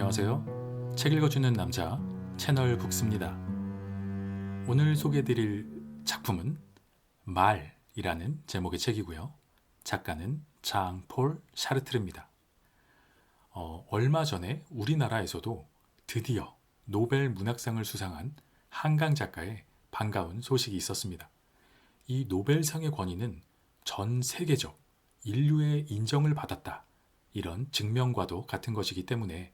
안녕하세요. 책 읽어주는 남자 채널 북스입니다. 오늘 소개해드릴 작품은 말이라는 제목의 책이고요. 작가는 장 폴 샤르트르입니다. 얼마 전에 우리나라에서도 드디어 노벨 문학상을 수상한 한강 작가의 반가운 소식이 있었습니다. 이 노벨상의 권위는 전 세계적 인류의 인정을 받았다. 이런 증명과도 같은 것이기 때문에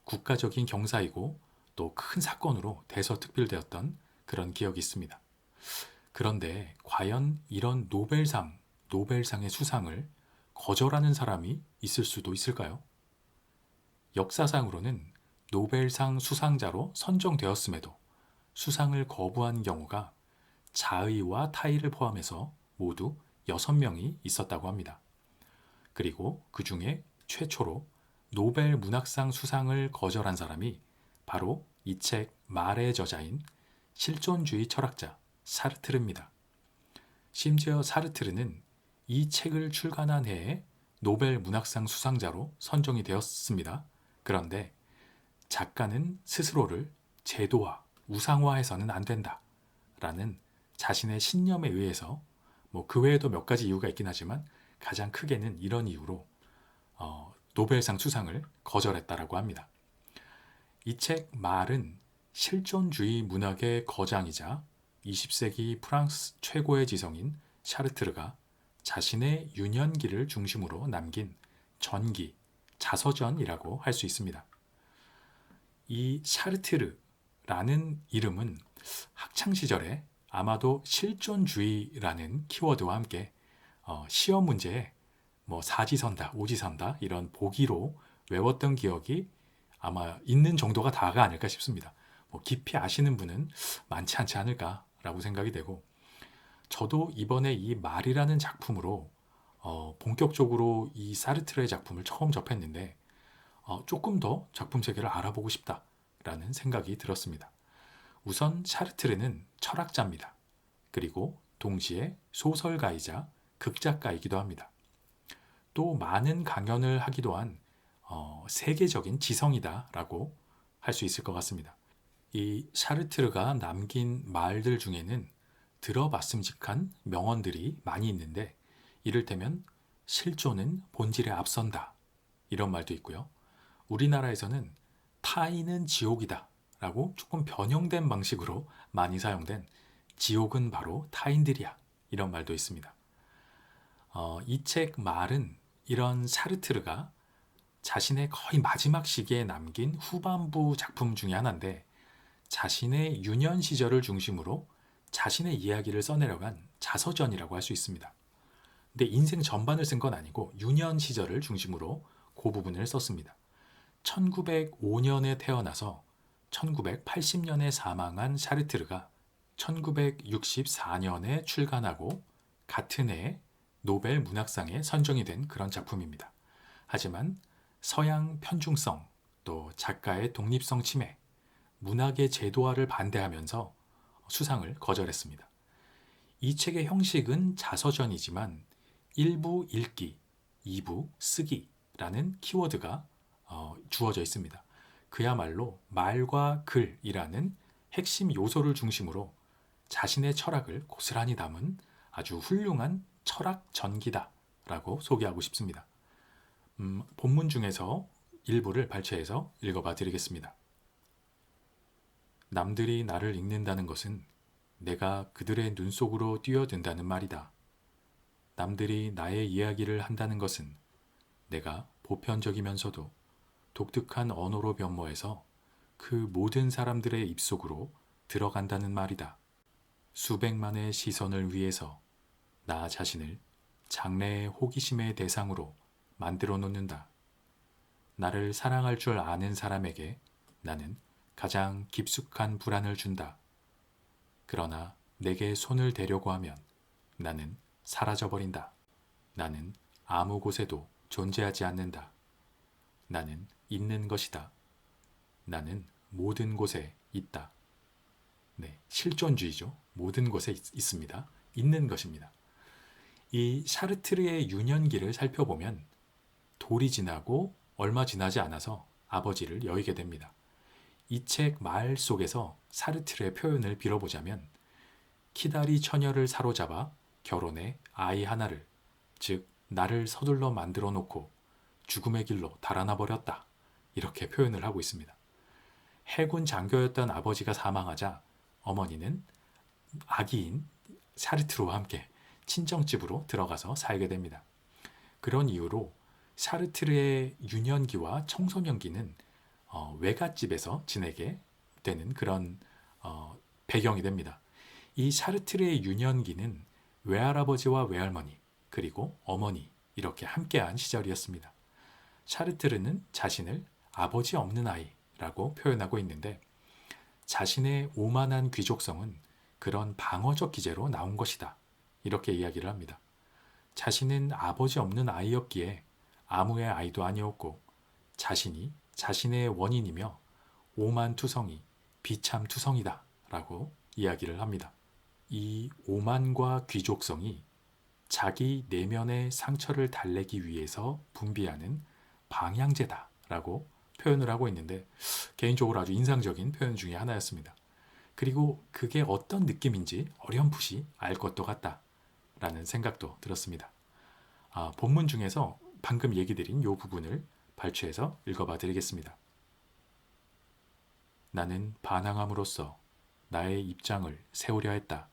국가적인 경사이고 또 큰 사건으로 대서특필되었던 그런 기억이 있습니다. 그런데 과연 이런 노벨상의 수상을 거절하는 사람이 있을 수도 있을까요? 역사상으로는 노벨상 수상자로 선정되었음에도 수상을 거부한 경우가 자의와 타의를 포함해서 모두 6명이 있었다고 합니다. 그리고 그 중에 최초로 노벨 문학상 수상을 거절한 사람이 바로 이 책 말의 저자인 실존주의 철학자 사르트르입니다. 심지어 사르트르는 이 책을 출간한 해에 노벨 문학상 수상자로 선정이 되었습니다. 그런데 작가는 스스로를 제도화, 우상화해서는 안 된다 라는 자신의 신념에 의해서 그 외에도 몇 가지 이유가 있긴 하지만 가장 크게는 이런 이유로 노벨상 수상을 거절했다라고 합니다. 이 책 말은 실존주의 문학의 거장이자 20세기 프랑스 최고의 지성인 샤르트르가 자신의 유년기를 중심으로 남긴 전기, 자서전이라고 할 수 있습니다. 이 샤르트르라는 이름은 학창시절에 아마도 실존주의라는 키워드와 함께 시험 문제에 사지선다, 오지선다 이런 보기로 외웠던 기억이 아마 있는 정도가 다가 아닐까 싶습니다. 깊이 아시는 분은 많지 않지 않을까라고 생각이 되고 저도 이번에 이 말이라는 작품으로 본격적으로 이 사르트르의 작품을 처음 접했는데 조금 더 작품 세계를 알아보고 싶다라는 생각이 들었습니다. 우선 샤르트르는 철학자입니다. 그리고 동시에 소설가이자 극작가이기도 합니다. 또 많은 강연을 하기도 한 세계적인 지성이다라고 할 수 있을 것 같습니다. 이 샤르트르가 남긴 말들 중에는 들어봤음직한 명언들이 많이 있는데 이를테면 실존은 본질에 앞선다 이런 말도 있고요. 우리나라에서는 타인은 지옥이다 라고 조금 변형된 방식으로 많이 사용된 지옥은 바로 타인들이야 이런 말도 있습니다. 이 책 말은 이런 샤르트르가 자신의 거의 마지막 시기에 남긴 후반부 작품 중에 하나인데 자신의 유년 시절을 중심으로 자신의 이야기를 써내려간 자서전이라고 할 수 있습니다. 근데 인생 전반을 쓴 건 아니고 유년 시절을 중심으로 그 부분을 썼습니다. 1905년에 태어나서 1980년에 사망한 샤르트르가 1964년에 출간하고 같은 해에 노벨 문학상에 선정이 된 그런 작품입니다. 하지만 서양 편중성, 또 작가의 독립성 침해, 문학의 제도화를 반대하면서 수상을 거절했습니다. 이 책의 형식은 자서전이지만 1부 읽기, 2부 쓰기라는 키워드가 주어져 있습니다. 그야말로 말과 글이라는 핵심 요소를 중심으로 자신의 철학을 고스란히 담은 아주 훌륭한 철학 전기다라고 소개하고 싶습니다. 본문 중에서 일부를 발췌해서 읽어봐 드리겠습니다. 남들이 나를 읽는다는 것은 내가 그들의 눈 속으로 뛰어든다는 말이다. 남들이 나의 이야기를 한다는 것은 내가 보편적이면서도 독특한 언어로 변모해서 그 모든 사람들의 입속으로 들어간다는 말이다. 수백만의 시선을 위해서 나 자신을 장래의 호기심의 대상으로 만들어 놓는다. 나를 사랑할 줄 아는 사람에게 나는 가장 깊숙한 불안을 준다. 그러나 내게 손을 대려고 하면 나는 사라져버린다. 나는 아무 곳에도 존재하지 않는다. 나는 있는 것이다. 나는 모든 곳에 있다. 네, 실존주의죠. 모든 곳에 있습니다. 있는 것입니다. 이 샤르트르의 유년기를 살펴보면 돌이 지나고 얼마 지나지 않아서 아버지를 여의게 됩니다. 이 책 말 속에서 사르트르의 표현을 빌어보자면 키다리 처녀를 사로잡아 결혼해 아이 하나를, 즉 나를 서둘러 만들어 놓고 죽음의 길로 달아나 버렸다. 이렇게 표현을 하고 있습니다. 해군 장교였던 아버지가 사망하자 어머니는 아기인 샤르트르와 함께 친정집으로 들어가서 살게 됩니다. 그런 이유로 샤르트르의 유년기와 청소년기는 외갓집에서 지내게 되는 그런 배경이 됩니다. 이 샤르트르의 유년기는 외할아버지와 외할머니 그리고 어머니 이렇게 함께한 시절이었습니다. 샤르트르는 자신을 아버지 없는 아이라고 표현하고 있는데 자신의 오만한 귀족성은 그런 방어적 기제로 나온 것이다. 이렇게 이야기를 합니다. 자신은 아버지 없는 아이였기에 아무의 아이도 아니었고 자신이 자신의 원인이며 오만투성이 비참투성이다 라고 이야기를 합니다. 이 오만과 귀족성이 자기 내면의 상처를 달래기 위해서 분비하는 방향제다 라고 표현을 하고 있는데 개인적으로 아주 인상적인 표현 중에 하나였습니다. 그리고 그게 어떤 느낌인지 어렴풋이 알 것도 같다 라는 생각도 들었습니다. 본문 중에서 방금 얘기 드린 이 부분을 발췌해서 읽어봐 드리겠습니다. 나는 반항함으로써 나의 입장을 세우려 했다.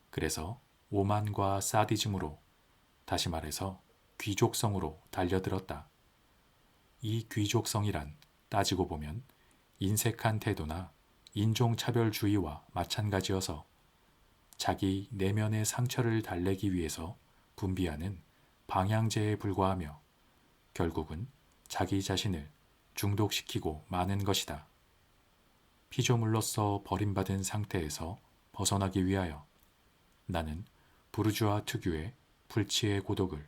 그래서 오만과 사디즘으로, 다시 말해서 귀족성으로 달려들었다. 이 귀족성이란 따지고 보면 인색한 태도나 인종차별주의와 마찬가지여서 자기 내면의 상처를 달래기 위해서 분비하는 방향제에 불과하며 결국은 자기 자신을 중독시키고 마는 것이다. 피조물로서 버림받은 상태에서 벗어나기 위하여 나는 부르주아 특유의 불치의 고독을,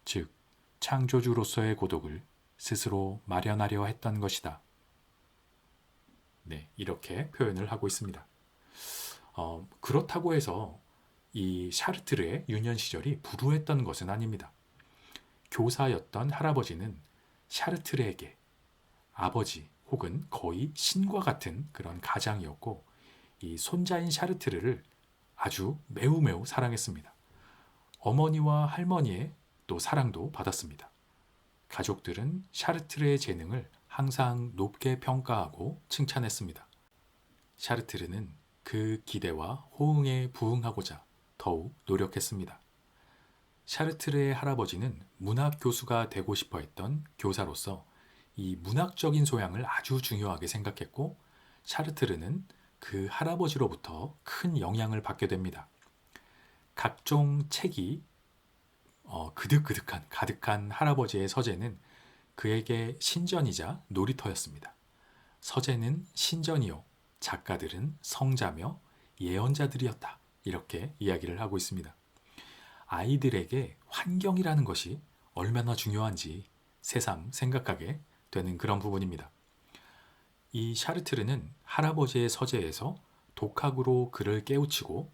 즉 창조주로서의 고독을 스스로 마련하려 했던 것이다. 네, 이렇게 표현을 하고 있습니다. 그렇다고 해서 이 샤르트르의 유년 시절이 불우했던 것은 아닙니다. 교사였던 할아버지는 샤르트르에게 아버지 혹은 거의 신과 같은 그런 가장이었고 이 손자인 샤르트르를 아주 매우 사랑했습니다. 어머니와 할머니의 또 사랑도 받았습니다. 가족들은 샤르트르의 재능을 항상 높게 평가하고 칭찬했습니다. 샤르트르는 그 기대와 호응에 부응하고자 더욱 노력했습니다. 샤르트르의 할아버지는 문학 교수가 되고 싶어 했던 교사로서 이 문학적인 소양을 아주 중요하게 생각했고 샤르트르는 그 할아버지로부터 큰 영향을 받게 됩니다. 각종 책이 가득한 할아버지의 서재는 그에게 신전이자 놀이터였습니다. 서재는 신전이요, 작가들은 성자며 예언자들이었다. 이렇게 이야기를 하고 있습니다. 아이들에게 환경이라는 것이 얼마나 중요한지 새삼 생각하게 되는 그런 부분입니다. 이 샤르트르는 할아버지의 서재에서 독학으로 글을 깨우치고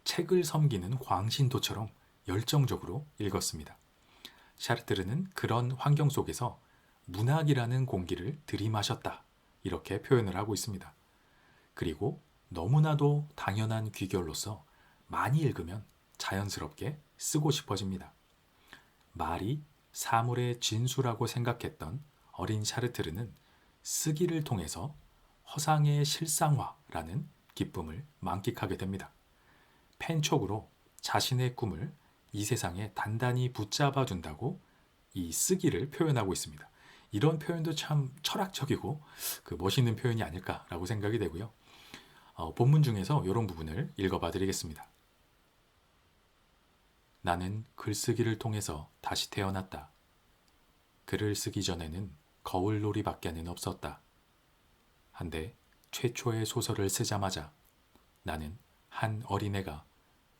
책을 섬기는 광신도처럼 열정적으로 읽었습니다. 샤르트르는 그런 환경 속에서 문학이라는 공기를 들이마셨다. 이렇게 표현을 하고 있습니다. 그리고 너무나도 당연한 귀결로서 많이 읽으면 자연스럽게 쓰고 싶어집니다. 말이 사물의 진수라고 생각했던 어린 샤르트르는 쓰기를 통해서 허상의 실상화라는 기쁨을 만끽하게 됩니다. 펜촉으로 자신의 꿈을 이 세상에 단단히 붙잡아 둔다고 이 쓰기를 표현하고 있습니다. 이런 표현도 참 철학적이고 멋있는 표현이 아닐까라고 생각이 되고요. 본문 중에서 이런 부분을 읽어봐 드리겠습니다. 나는 글쓰기를 통해서 다시 태어났다. 글을 쓰기 전에는 거울놀이밖에는 없었다. 한데 최초의 소설을 쓰자마자 나는 한 어린애가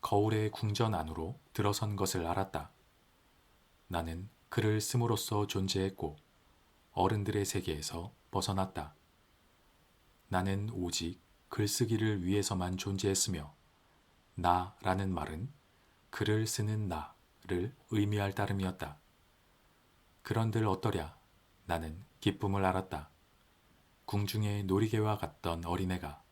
거울의 궁전 안으로 들어선 것을 알았다. 나는 글을 씀으로써 존재했고 어른들의 세계에서 벗어났다. 나는 오직 글쓰기를 위해서만 존재했으며 나라는 말은 글을 쓰는 나를 의미할 따름이었다. 그런들 어떠랴 나는 기쁨을 알았다. 궁중의 놀이개와 같던 어린애가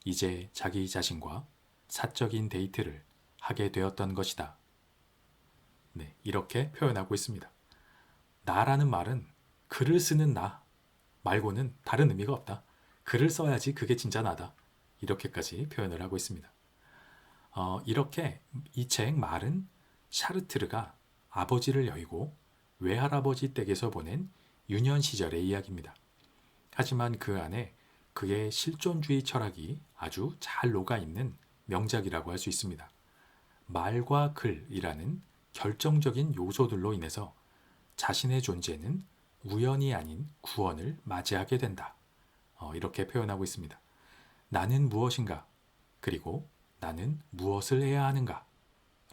이제 자기 자신과 사적인 데이트를 하게 되었던 것이다. 네, 이렇게 표현하고 있습니다. 나라는 말은 글을 쓰는 나 말고는 다른 의미가 없다. 글을 써야지 그게 진짜 나다. 이렇게까지 표현을 하고 있습니다. 이렇게 이 책 말은 샤르트르가 아버지를 여의고 외할아버지 댁에서 보낸 유년 시절의 이야기입니다. 하지만 그 안에 그의 실존주의 철학이 아주 잘 녹아있는 명작이라고 할 수 있습니다. 말과 글이라는 결정적인 요소들로 인해서 자신의 존재는 우연이 아닌 구원을 맞이하게 된다. 이렇게 표현하고 있습니다. 나는 무엇인가? 그리고 나는 무엇을 해야 하는가?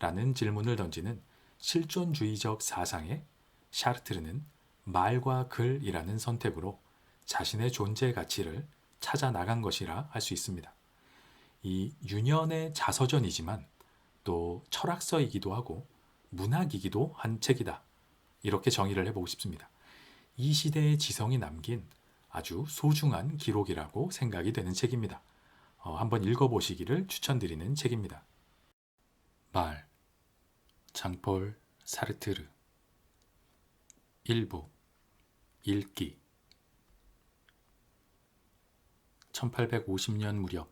라는 질문을 던지는 실존주의적 사상에 샤르트르는 말과 글이라는 선택으로 자신의 존재 가치를 찾아 나간 것이라 할 수 있습니다. 이 유년의 자서전이지만 또 철학서이기도 하고 문학이기도 한 책이다. 이렇게 정의를 해보고 싶습니다. 이 시대의 지성이 남긴 아주 소중한 기록이라고 생각이 되는 책입니다. 한번 읽어보시기를 추천드리는 책입니다. 말, 장폴 사르트르 1부 읽기 1850년 무렵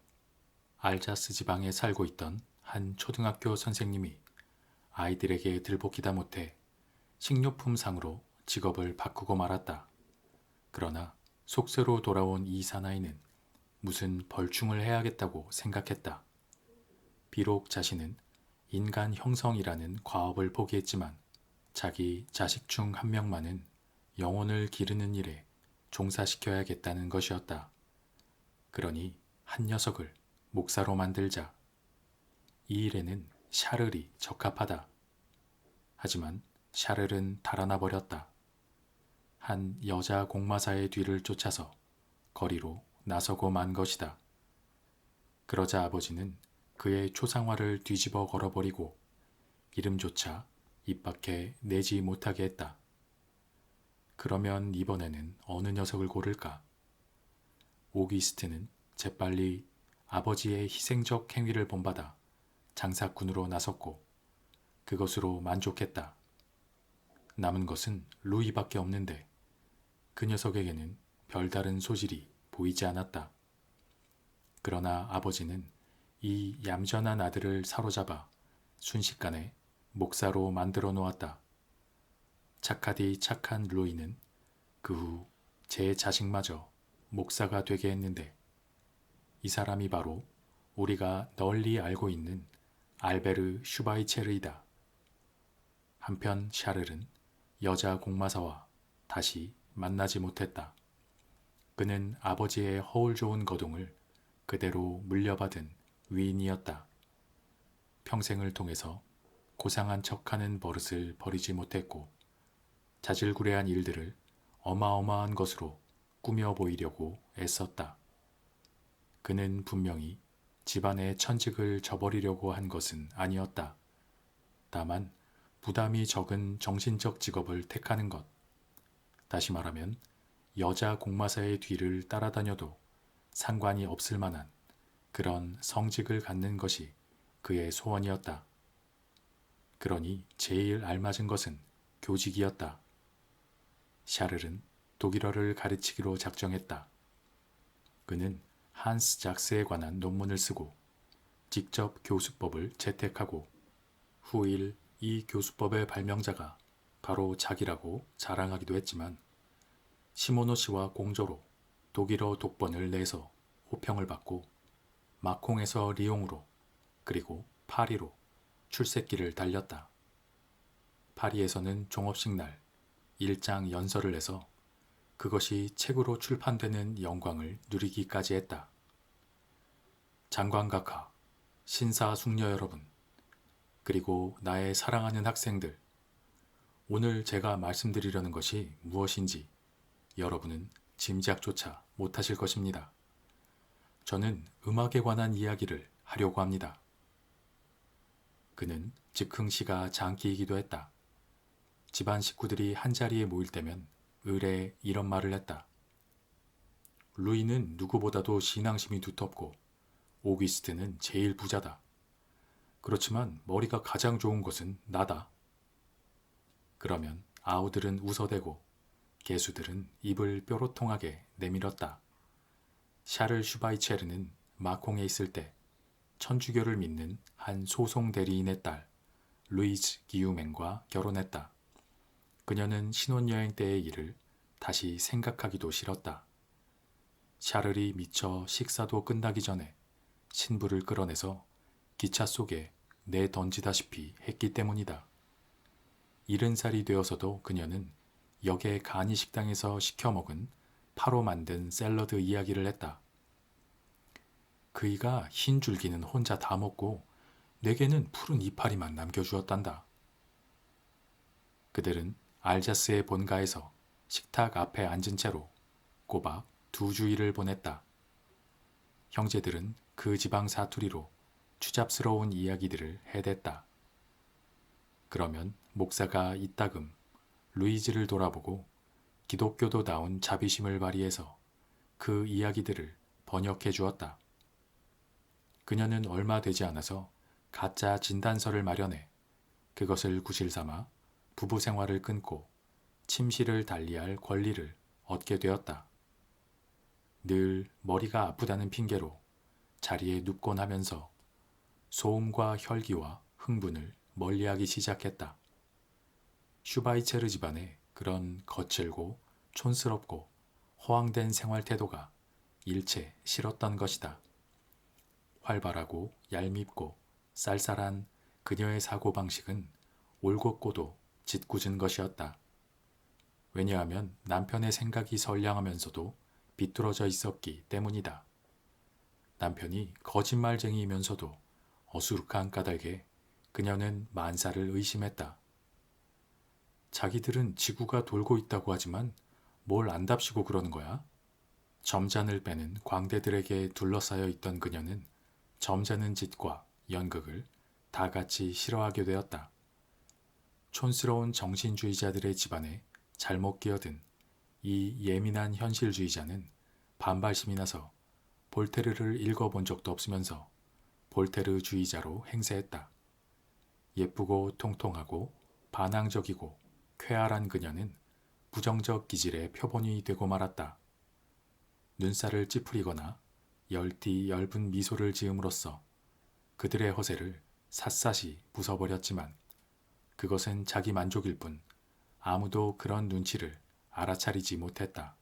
알자스 지방에 살고 있던 한 초등학교 선생님이 아이들에게 들볶이다 못해 식료품상으로 직업을 바꾸고 말았다. 그러나 속세로 돌아온 이 사나이는 무슨 벌충을 해야겠다고 생각했다. 비록 자신은 인간 형성이라는 과업을 포기했지만 자기 자식 중 한 명만은 영혼을 기르는 일에 종사시켜야겠다는 것이었다. 그러니 한 녀석을 목사로 만들자. 이 일에는 샤를이 적합하다. 하지만 샤를은 달아나 버렸다. 한 여자 공마사의 뒤를 쫓아서 거리로 나서고 만 것이다. 그러자 아버지는 그의 초상화를 뒤집어 걸어버리고 이름조차 입 밖에 내지 못하게 했다. 그러면 이번에는 어느 녀석을 고를까? 오기스트는 재빨리 아버지의 희생적 행위를 본받아 장사꾼으로 나섰고 그것으로 만족했다. 남은 것은 루이밖에 없는데 그 녀석에게는 별다른 소질이 보이지 않았다. 그러나 아버지는 이 얌전한 아들을 사로잡아 순식간에 목사로 만들어 놓았다. 착하디 착한 루이는 그 후 제 자식마저 목사가 되게 했는데 이 사람이 바로 우리가 널리 알고 있는 알베르 슈바이체르이다. 한편 샤를은 여자 공마사와 다시 만나지 못했다. 그는 아버지의 허울 좋은 거동을 그대로 물려받은 위인이었다. 평생을 통해서 고상한 척하는 버릇을 버리지 못했고 자질구레한 일들을 어마어마한 것으로 꾸며 보이려고 애썼다. 그는 분명히 집안의 천직을 저버리려고 한 것은 아니었다. 다만 부담이 적은 정신적 직업을 택하는 것. 다시 말하면 여자 공마사의 뒤를 따라다녀도 상관이 없을 만한 그런 성직을 갖는 것이 그의 소원이었다. 그러니 제일 알맞은 것은 교직이었다. 샤를은 독일어를 가르치기로 작정했다. 그는 한스 작스에 관한 논문을 쓰고 직접 교수법을 채택하고 후일 이 교수법의 발명자가 바로 자기라고 자랑하기도 했지만 시모노 씨와 공조로 독일어 독번을 내서 호평을 받고 마콩에서 리옹으로 그리고 파리로 출세길을 달렸다. 파리에서는 종업식 날 일장 연설을 해서 그것이 책으로 출판되는 영광을 누리기까지 했다. 장관각하, 신사숙녀 여러분, 그리고 나의 사랑하는 학생들, 오늘 제가 말씀드리려는 것이 무엇인지 여러분은 짐작조차 못하실 것입니다. 저는 음악에 관한 이야기를 하려고 합니다. 그는 즉흥시가 장기이기도 했다. 집안 식구들이 한자리에 모일 때면 을에 이런 말을 했다. 루이는 누구보다도 신앙심이 두텁고 오기스트는 제일 부자다. 그렇지만 머리가 가장 좋은 것은 나다. 그러면 아우들은 웃어대고 개수들은 입을 뾰로통하게 내밀었다. 샤를 슈바이체르는 마콩에 있을 때 천주교를 믿는 한 소송 대리인의 딸 루이즈 기우맹과 결혼했다. 그녀는 신혼여행 때의 일을 다시 생각하기도 싫었다. 샤를이 미처 식사도 끝나기 전에 신부를 끌어내서 기차 속에 내던지다시피 했기 때문이다. 70살이 되어서도 그녀는 역의 간이 식당에서 시켜 먹은 파로 만든 샐러드 이야기를 했다. 그이가 흰 줄기는 혼자 다 먹고 내게는 푸른 이파리만 남겨주었단다. 그들은 알자스의 본가에서 식탁 앞에 앉은 채로 꼬박 2주일을 보냈다. 형제들은 그 지방 사투리로 추잡스러운 이야기들을 해댔다. 그러면 목사가 이따금 루이즈를 돌아보고 기독교도다운 자비심을 발휘해서 그 이야기들을 번역해 주었다. 그녀는 얼마 되지 않아서 가짜 진단서를 마련해 그것을 구실 삼아 부부 생활을 끊고 침실을 달리할 권리를 얻게 되었다. 늘 머리가 아프다는 핑계로 자리에 눕곤 하면서 소음과 혈기와 흥분을 멀리하기 시작했다. 슈바이체르 집안의 그런 거칠고 촌스럽고 허황된 생활 태도가 일체 싫었던 것이다. 활발하고 얄밉고 쌀쌀한 그녀의 사고방식은 올곧고도 짓궂은 것이었다. 왜냐하면 남편의 생각이 선량하면서도 비뚤어져 있었기 때문이다. 남편이 거짓말쟁이이면서도 어수룩한 까닭에 그녀는 만사를 의심했다. 자기들은 지구가 돌고 있다고 하지만 뭘 안답시고 그러는 거야? 점잔을 빼는 광대들에게 둘러싸여 있던 그녀는 점잖은 짓과 연극을 다 같이 싫어하게 되었다. 촌스러운 정신주의자들의 집안에 잘못 끼어든 이 예민한 현실주의자는 반발심이 나서 볼테르를 읽어본 적도 없으면서 볼테르주의자로 행세했다. 예쁘고 통통하고 반항적이고 쾌활한 그녀는 부정적 기질의 표본이 되고 말았다. 눈살을 찌푸리거나 열띠 엷은 미소를 지음으로써 그들의 허세를 샅샅이 부숴버렸지만 그것은 자기 만족일 뿐 아무도 그런 눈치를 알아차리지 못했다.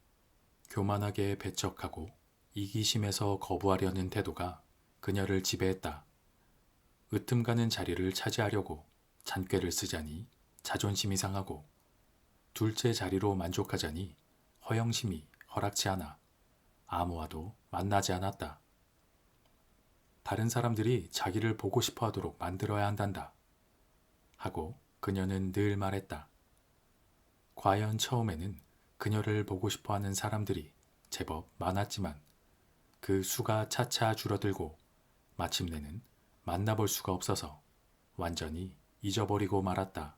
교만하게 배척하고 이기심에서 거부하려는 태도가 그녀를 지배했다. 으뜸가는 자리를 차지하려고 잔꾀를 쓰자니 자존심이 상하고 둘째 자리로 만족하자니 허영심이 허락치 않아 아무와도 만나지 않았다. 다른 사람들이 자기를 보고 싶어 하도록 만들어야 한단다. 하고 그녀는 늘 말했다. 과연 처음에는 그녀를 보고 싶어 하는 사람들이 제법 많았지만 그 수가 차차 줄어들고 마침내는 만나볼 수가 없어서 완전히 잊어버리고 말았다.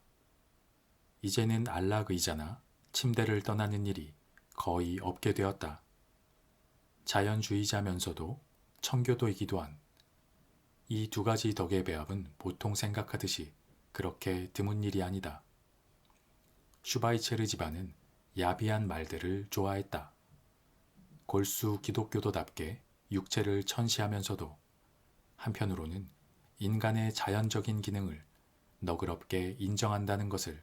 이제는 안락의자나 침대를 떠나는 일이 거의 없게 되었다. 자연주의자면서도 청교도이기도 한 이 두 가지 덕의 배합은 보통 생각하듯이 그렇게 드문 일이 아니다. 슈바이체르 집안은 야비한 말들을 좋아했다. 골수 기독교도답게 육체를 천시하면서도 한편으로는 인간의 자연적인 기능을 너그럽게 인정한다는 것을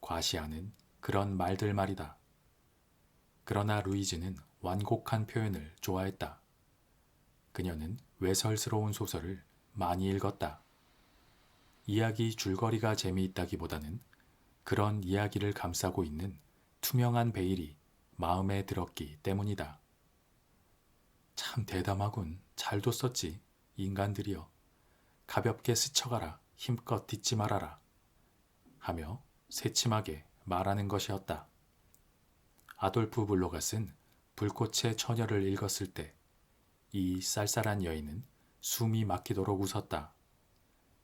과시하는 그런 말들 말이다. 그러나 루이즈는 완곡한 표현을 좋아했다. 그녀는 외설스러운 소설을 많이 읽었다. 이야기 줄거리가 재미있다기보다는 그런 이야기를 감싸고 있는 투명한 베일이 마음에 들었기 때문이다. 참 대담하군. 잘도 썼지. 인간들이여. 가볍게 스쳐가라. 힘껏 딛지 말아라. 하며 새침하게 말하는 것이었다. 아돌프 블로가 쓴 불꽃의 처녀를 읽었을 때 이 쌀쌀한 여인은 숨이 막히도록 웃었다.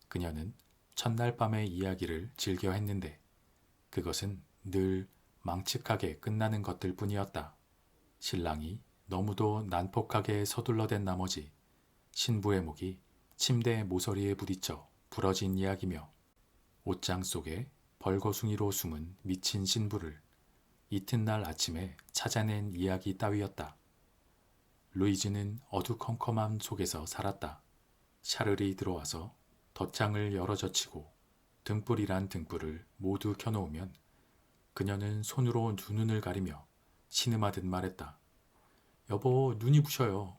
그녀는 첫날 밤의 이야기를 즐겨 했는데 그것은 늘 망측하게 끝나는 것들 뿐이었다. 신랑이 너무도 난폭하게 서둘러댄 나머지 신부의 목이 침대 모서리에 부딪혀 부러진 이야기며 옷장 속에 벌거숭이로 숨은 미친 신부를 이튿날 아침에 찾아낸 이야기 따위였다. 루이즈는 어두컴컴함 속에서 살았다. 샤를이 들어와서 덧장을 열어젖히고 등불이란 등불을 모두 켜놓으면 그녀는 손으로 두 눈을 가리며 신음하듯 말했다. 여보, 눈이 부셔요.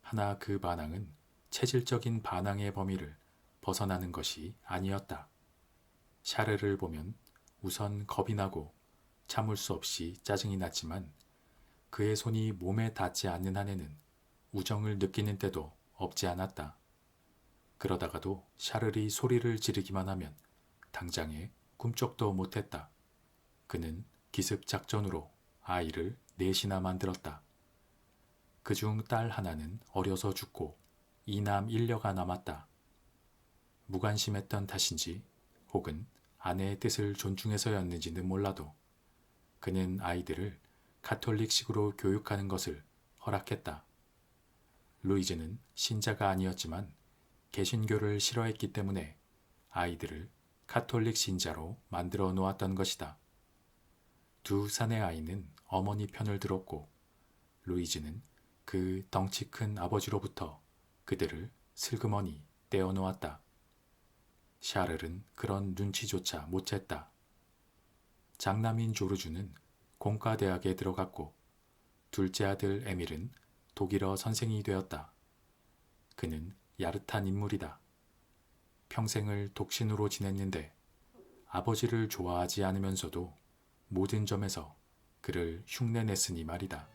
하나 그 반항은 체질적인 반항의 범위를 벗어나는 것이 아니었다. 샤르를 보면 우선 겁이 나고 참을 수 없이 짜증이 났지만 그의 손이 몸에 닿지 않는 한에는 우정을 느끼는 때도 없지 않았다. 그러다가도 샤를이 소리를 지르기만 하면 당장에 꿈쩍도 못했다. 그는 기습 작전으로 아이를 넷이나 만들었다. 그중 딸 하나는 어려서 죽고 이남 일녀가 남았다. 무관심했던 탓인지 혹은 아내의 뜻을 존중해서였는지는 몰라도 그는 아이들을 가톨릭식으로 교육하는 것을 허락했다. 루이즈는 신자가 아니었지만 개신교를 싫어했기 때문에 아이들을 가톨릭 신자로 만들어 놓았던 것이다. 두 사내 아이는 어머니 편을 들었고 루이즈는 그 덩치 큰 아버지로부터 그들을 슬그머니 떼어놓았다. 샤를은 그런 눈치조차 못 챘다. 장남인 조르주는 공과대학에 들어갔고 둘째 아들 에밀은 독일어 선생이 되었다. 그는 야릇한 인물이다. 평생을 독신으로 지냈는데 아버지를 좋아하지 않으면서도 모든 점에서 그를 흉내냈으니 말이다.